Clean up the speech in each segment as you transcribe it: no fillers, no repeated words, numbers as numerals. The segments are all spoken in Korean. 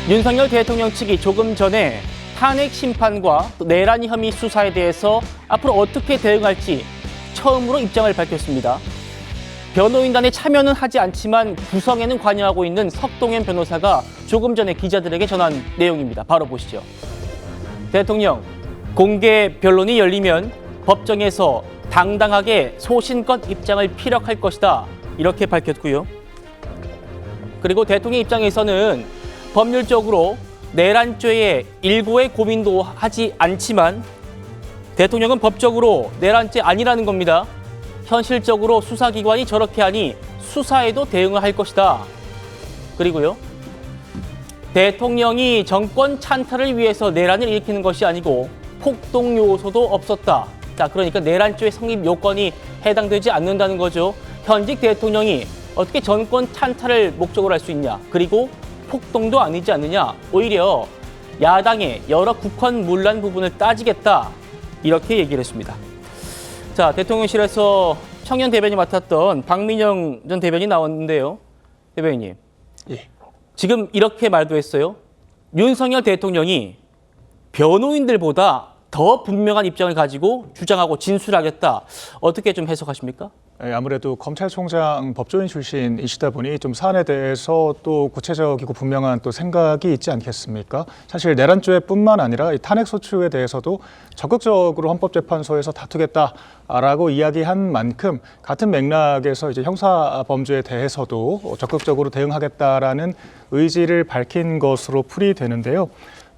윤석열 대통령 측이 조금 전에 탄핵 심판과 또 내란 혐의 수사에 대해서 앞으로 어떻게 대응할지 처음으로 입장을 밝혔습니다. 변호인단에 참여는 하지 않지만 구성에는 관여하고 있는 석동현 변호사가 조금 전에 기자들에게 전한 내용입니다. 바로 보시죠. 대통령, 공개 변론이 열리면 법정에서 당당하게 소신껏 입장을 피력할 것이다. 이렇게 밝혔고요. 그리고 대통령 입장에서는 법률적으로 내란죄의 일고의 고민도 하지 않지만 대통령은 법적으로 내란죄 아니라는 겁니다. 현실적으로 수사기관이 저렇게 하니 수사에도 대응을 할 것이다. 그리고요. 대통령이 정권 찬탈을 위해서 내란을 일으키는 것이 아니고 폭동 요소도 없었다. 자, 그러니까 내란죄 성립 요건이 해당되지 않는다는 거죠. 현직 대통령이 어떻게 정권 찬탈을 목적으로 할 수 있냐. 그리고 폭동도 아니지 않느냐. 오히려 야당의 여러 국헌 문란 부분을 따지겠다. 이렇게 얘기를 했습니다. 자, 대통령실에서 청년 대변인 맡았던 박민영 전 대변인 나왔는데요. 대변인님. 예. 지금 이렇게 말도 했어요. 윤석열 대통령이 변호인들보다 더 분명한 입장을 가지고 주장하고 진술하겠다. 어떻게 좀 해석하십니까? 아무래도 검찰총장 법조인 출신이시다 보니 좀 사안에 대해서 또 구체적이고 분명한 또 생각이 있지 않겠습니까? 사실 내란죄뿐만 아니라 이 탄핵소추에 대해서도 적극적으로 헌법재판소에서 다투겠다라고 이야기한 만큼 같은 맥락에서 이제 형사범죄에 대해서도 적극적으로 대응하겠다라는 의지를 밝힌 것으로 풀이되는데요.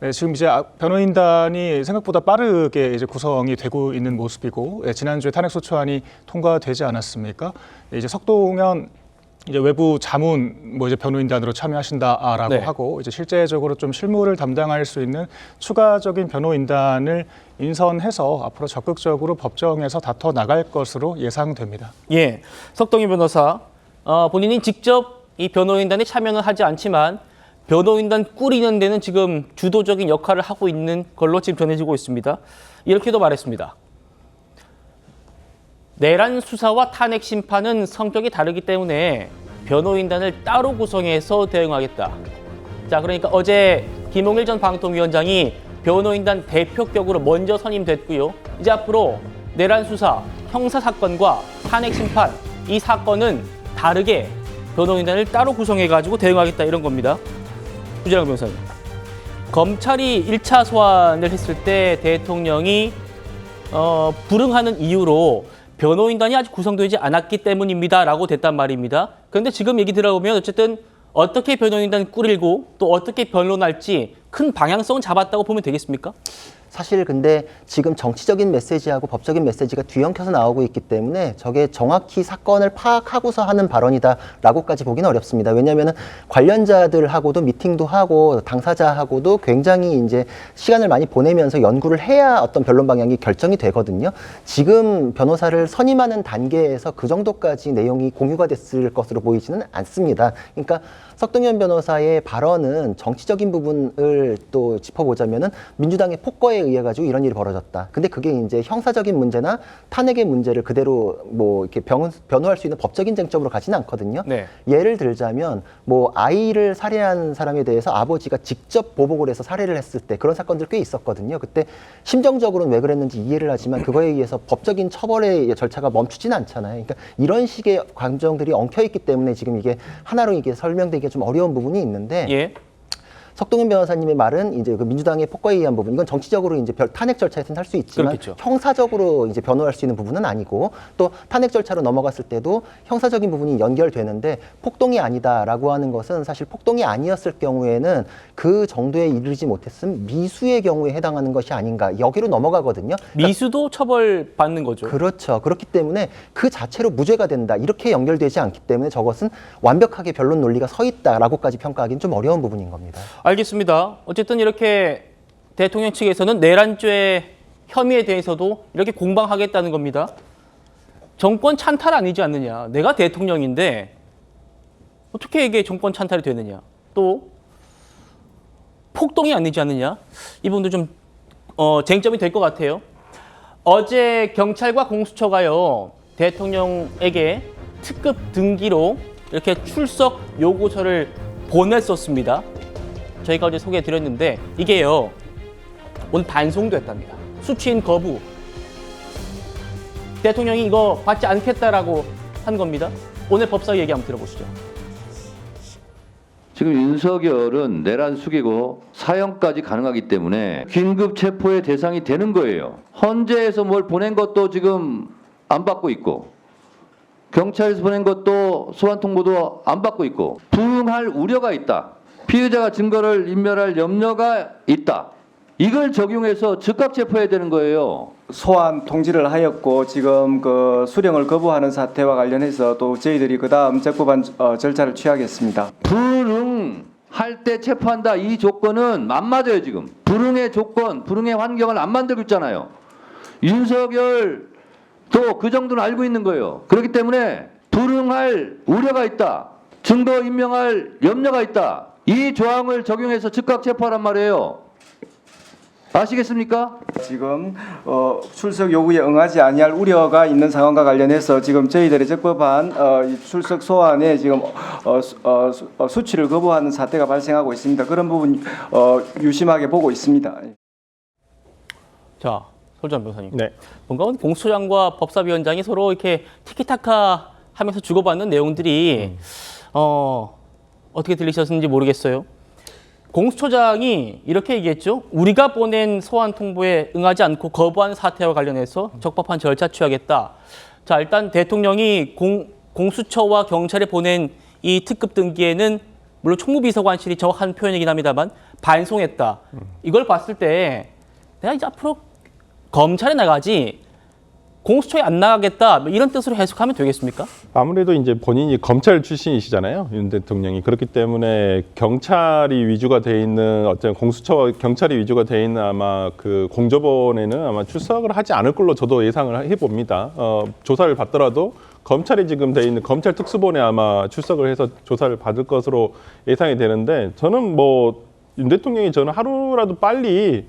네, 지금 이제 변호인단이 생각보다 빠르게 이제 구성이 되고 있는 모습이고, 지난주에 탄핵소추안이 통과되지 않았습니까? 이제 석동현 이제 외부 자문 이제 변호인단으로 참여하신다라고 네. 하고 이제 실제적으로 좀 실무를 담당할 수 있는 추가적인 변호인단을 인선해서 앞으로 적극적으로 법정에서 다퉈 나갈 것으로 예상됩니다. 예, 석동현 변호사 본인이 직접 이 변호인단에 참여는 하지 않지만 변호인단 꾸리는 데는 지금 주도적인 역할을 하고 있는 걸로 지금 전해지고 있습니다. 이렇게도 말했습니다. 내란 수사와 탄핵 심판은 성격이 다르기 때문에 변호인단을 따로 구성해서 대응하겠다. 자, 그러니까 어제 김홍일 전 방통위원장이 변호인단 대표격으로 먼저 선임됐고요. 이제 앞으로 내란 수사, 형사 사건과 탄핵 심판 이 사건은 다르게 변호인단을 따로 구성해가지고 대응하겠다 이런 겁니다. 구재랑 변호사님. 검찰이 1차 소환을 했을 때 대통령이 불응하는 이유로 변호인단이 아직 구성되지 않았기 때문입니다라고 됐단 말입니다. 그런데 지금 얘기 들어보면 어쨌든 어떻게 변호인단 꾸리고 또 어떻게 변론할지 큰 방향성은 잡았다고 보면 되겠습니까? 사실 근데 지금 정치적인 메시지하고 법적인 메시지가 뒤엉켜서 나오고 있기 때문에 저게 정확히 사건을 파악하고서 하는 발언이다라고까지 보기는 어렵습니다. 왜냐하면 관련자들하고도 미팅도 하고 당사자하고도 굉장히 이제 시간을 많이 보내면서 연구를 해야 어떤 변론 방향이 결정이 되거든요. 지금 변호사를 선임하는 단계에서 그 정도까지 내용이 공유가 됐을 것으로 보이지는 않습니다. 그러니까 석동현 변호사의 발언은 정치적인 부분을 또 짚어보자면은 민주당의 폭거에 의해 가지고 이런 일이 벌어졌다. 근데 그게 이제 형사적인 문제나 탄핵의 문제를 그대로 뭐 이렇게 변호할 수 있는 법적인 쟁점으로 가지는 않거든요. 네. 예를 들자면 뭐 아이를 살해한 사람에 대해서 아버지가 직접 보복을 해서 살해를 했을 때 그런 사건들 꽤 있었거든요. 그때 심정적으로는 왜 그랬는지 이해를 하지만 그거에 의해서 법적인 처벌의 절차가 멈추지는 않잖아요. 그러니까 이런 식의 감정들이 엉켜 있기 때문에 지금 이게 하나로 이게 설명되기가 좀 어려운 부분이 있는데 예. 석동현 변호사님의 말은 이제 그 민주당의 폭거에 의한 부분, 이건 정치적으로 이제 탄핵 절차에서는 할 수 있지만 그렇겠죠. 형사적으로 이제 변호할 수 있는 부분은 아니고 또 탄핵 절차로 넘어갔을 때도 형사적인 부분이 연결되는데 폭동이 아니다라고 하는 것은 사실 폭동이 아니었을 경우에는 그 정도에 이르지 못했음 미수의 경우에 해당하는 것이 아닌가 여기로 넘어가거든요. 미수도 처벌받는 거죠. 그렇죠. 그렇기 때문에 그 자체로 무죄가 된다. 이렇게 연결되지 않기 때문에 저것은 완벽하게 변론 논리가 서 있다라고까지 평가하기는 좀 어려운 부분인 겁니다. 알겠습니다. 어쨌든 이렇게 대통령 측에서는 내란죄 혐의에 대해서도 이렇게 공방하겠다는 겁니다. 정권 찬탈 아니지 않느냐. 내가 대통령인데 어떻게 이게 정권 찬탈이 되느냐. 또 폭동이 아니지 않느냐. 이 부분도 좀 쟁점이 될 것 같아요. 어제 경찰과 공수처가요. 대통령에게 특급 등기로 이렇게 출석 요구서를 보냈었습니다. 저희가 어제 소개해드렸는데 이게요 오늘 반송됐답니다. 수취인 거부. 대통령이 이거 받지 않겠다라고 한 겁니다. 오늘 법사위 얘기 한번 들어보시죠. 지금 윤석열은 내란 숙이고 사형까지 가능하기 때문에 긴급 체포의 대상이 되는 거예요. 헌재에서 뭘 보낸 것도 지금 안 받고 있고 경찰에서 보낸 것도 소환 통보도 안 받고 있고 부응할 우려가 있다. 피의자가 증거를 인멸할 염려가 있다. 이걸 적용해서 즉각 체포해야 되는 거예요. 소환 통지를 하였고 지금 그 수령을 거부하는 사태와 관련해서 또 저희들이 그다음 적법한 절차를 취하겠습니다. 불응할 때 체포한다. 이 조건은 안 맞아요 지금. 불응의 조건, 불응의 환경을 안 만들고 있잖아요. 윤석열도 그 정도는 알고 있는 거예요. 그렇기 때문에 불응할 우려가 있다. 증거 인멸할 염려가 있다. 이 조항을 적용해서 즉각 체포하란 말이에요. 아시겠습니까? 지금 출석 요구에 응하지 아니할 우려가 있는 상황과 관련해서 지금 저희들의 적법한 이 출석 소환에 지금 수치를 거부하는 사태가 발생하고 있습니다. 그런 부분 유심하게 보고 있습니다. 자, 설주환 변호사님. 네. 뭔가 공수처장과 법사위원장이 서로 이렇게 티키타카 하면서 주고받는 내용들이 어떻게 들리셨는지 모르겠어요. 공수처장이 이렇게 얘기했죠. 우리가 보낸 소환 통보에 응하지 않고 거부한 사태와 관련해서 적법한 절차 취하겠다. 자, 일단 대통령이 공수처와 경찰에 보낸 이 특급 등기에는 물론 총무비서관실이 정확한 표현이긴 합니다만 반송했다. 이걸 봤을 때 내가 이제 앞으로 검찰에 나가지 공수처에 안 나가겠다 이런 뜻으로 해석하면 되겠습니까? 아무래도 이제 본인이 검찰 출신이시잖아요, 윤 대통령이. 그렇기 때문에 경찰이 위주가 돼 있는 어떤 공수처 경찰이 위주가 돼 있는 아마 그 공조본에는 아마 출석을 하지 않을 걸로 저도 예상을 해봅니다. 조사를 받더라도 검찰이 지금 돼 있는 검찰 특수본에 아마 출석을 해서 조사를 받을 것으로 예상이 되는데 저는 뭐 윤 대통령이 저는 하루라도 빨리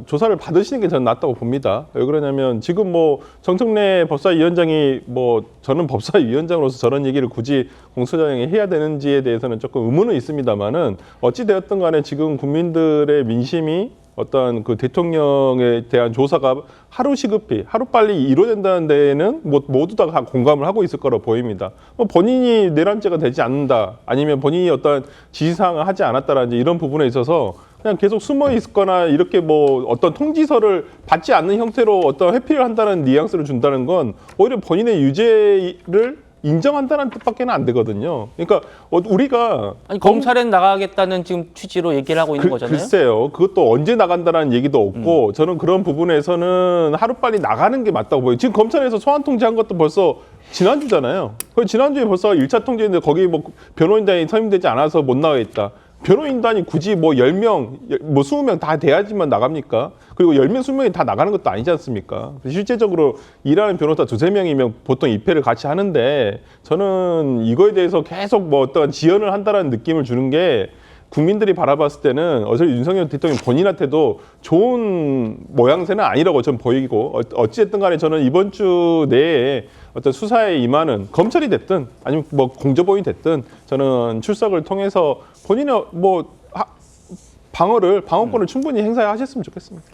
조사를 받으시는 게 저는 낫다고 봅니다. 왜 그러냐면 지금 뭐 정청래 법사위원장이 뭐 저는 법사위원장으로서 저런 얘기를 굳이 공수처장이 해야 되는지에 대해서는 조금 의문은 있습니다만은 어찌 되었든 간에 지금 국민들의 민심이 어떤 그 대통령에 대한 조사가 하루 시급히 하루 빨리 이루어진다는 데에는 뭐 모두 다 공감을 하고 있을 거로 보입니다. 뭐 본인이 내란죄가 되지 않는다 아니면 본인이 어떤 지시사항을 하지 않았다라든지 이런 부분에 있어서 그냥 계속 숨어 있거나 이렇게 뭐 어떤 통지서를 받지 않는 형태로 어떤 회피를 한다는 뉘앙스를 준다는 건 오히려 본인의 유죄를 인정한다는 뜻밖에는 안 되거든요. 그러니까 우리가 아니, 검찰에 나가겠다는 지금 취지로 얘기를 하고 있는 거잖아요. 글쎄요. 그것도 언제 나간다는 얘기도 없고 저는 그런 부분에서는 하루빨리 나가는 게 맞다고 보여요. 지금 검찰에서 소환 통지한 것도 벌써 지난주잖아요. 지난주에 벌써 1차 통지했는데 거기 뭐 변호인단이 선임되지 않아서 못 나가겠다. 변호인단이 굳이 뭐 10명, 뭐 20명 다 돼야지만 나갑니까? 그리고 10명, 20명이 다 나가는 것도 아니지 않습니까? 실제적으로 일하는 변호사 2-3명이면 보통 입회를 같이 하는데 저는 이거에 대해서 계속 뭐 어떤 지연을 한다는 느낌을 주는 게 국민들이 바라봤을 때는 어차피 윤석열 대통령 본인한테도 좋은 모양새는 아니라고 전 보이고 어찌됐든 간에 저는 이번 주 내에 어떤 수사에 임하는 검찰이 됐든 아니면 뭐 공조본이 됐든 저는 출석을 통해서 본인의 뭐 방어권을 충분히 행사하셨으면 좋겠습니다.